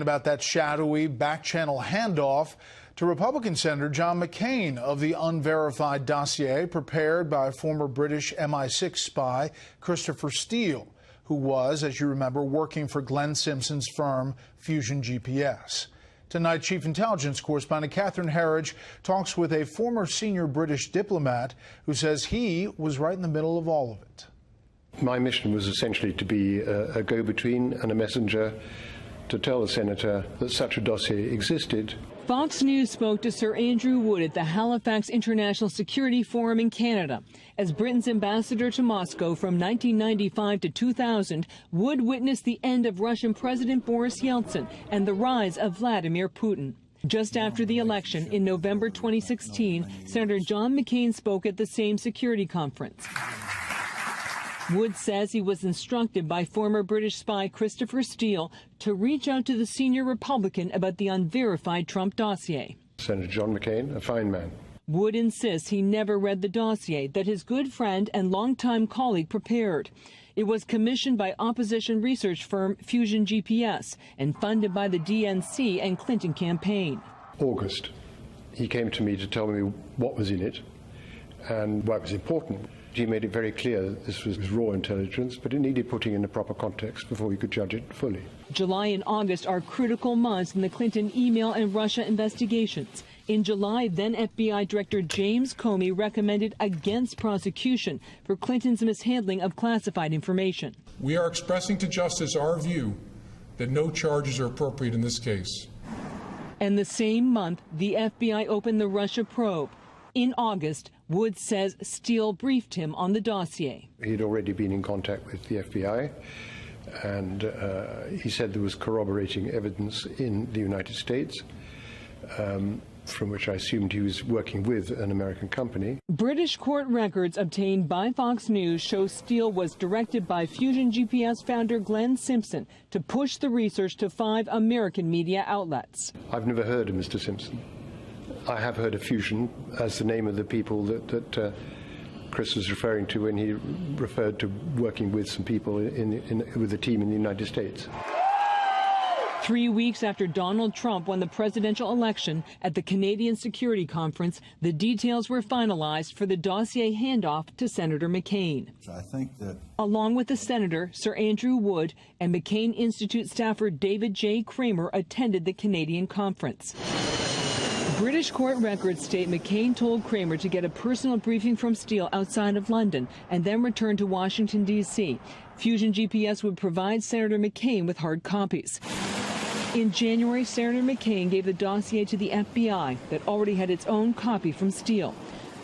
About that shadowy back-channel handoff to Republican Senator John McCain of the unverified dossier prepared by former British MI6 spy Christopher Steele, who was, as you remember, working for Glenn Simpson's firm Fusion GPS. Tonight, Chief Intelligence Correspondent Catherine Herridge talks with a former senior British diplomat who says he was right in the middle of all of it. My mission was essentially to be a go-between and a messenger to tell the senator that such a dossier existed. Fox News spoke to Sir Andrew Wood at the Halifax International Security Forum in Canada. As Britain's ambassador to Moscow from 1995 to 2000, Wood witnessed the end of Russian President Boris Yeltsin and the rise of Vladimir Putin. Just after the election in November 2016, Senator John McCain spoke at the same security conference. Wood says he was instructed by former British spy Christopher Steele to reach out to the senior Republican about the unverified Trump dossier. Senator John McCain, a fine man. Wood insists he never read the dossier that his good friend and longtime colleague prepared. It was commissioned by opposition research firm Fusion GPS and funded by the DNC and Clinton campaign. August, he came to me to tell me what was in it and why it was important. He made it very clear that this was raw intelligence, but it needed putting in the proper context before we could judge it fully. July and August are critical months in the Clinton email and Russia investigations. In July, then FBI Director James Comey recommended against prosecution for Clinton's mishandling of classified information. We are expressing to justice our view that no charges are appropriate in this case. And the same month, the FBI opened the Russia probe. In August, Wood says Steele briefed him on the dossier. He'd already been in contact with the FBI, and he said there was corroborating evidence in the United States, from which I assumed he was working with an American company. British court records obtained by Fox News show Steele was directed by Fusion GPS founder Glenn Simpson to push the research to 5 American media outlets. I've never heard of Mr. Simpson. I have heard of Fusion as the name of the people that Chris was referring to when he referred to working with some people with a team in the United States. 3 weeks after Donald Trump won the presidential election at the Canadian Security Conference, the details were finalized for the dossier handoff to Senator McCain. I think that, along with the senator, Sir Andrew Wood, and McCain Institute staffer David J. Kramer attended the Canadian conference. British court records state McCain told Kramer to get a personal briefing from Steele outside of London and then return to Washington, D.C. Fusion GPS would provide Senator McCain with hard copies. In January, Senator McCain gave the dossier to the FBI that already had its own copy from Steele.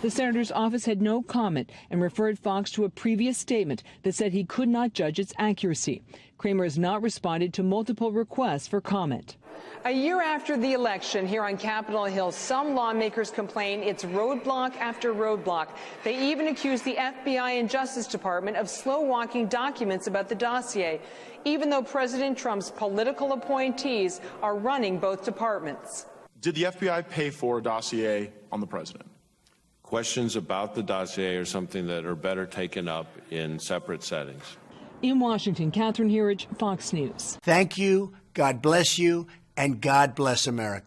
The senator's office had no comment and referred Fox to a previous statement that said he could not judge its accuracy. Kramer has not responded to multiple requests for comment. A year after the election here on Capitol Hill, some lawmakers complain it's roadblock after roadblock. They even accuse the FBI and Justice Department of slow-walking documents about the dossier, even though President Trump's political appointees are running both departments. Did the FBI pay for a dossier on the president? Questions about the dossier are something that are better taken up in separate settings. In Washington, Catherine Herridge, Fox News. Thank you, God bless you, and God bless America.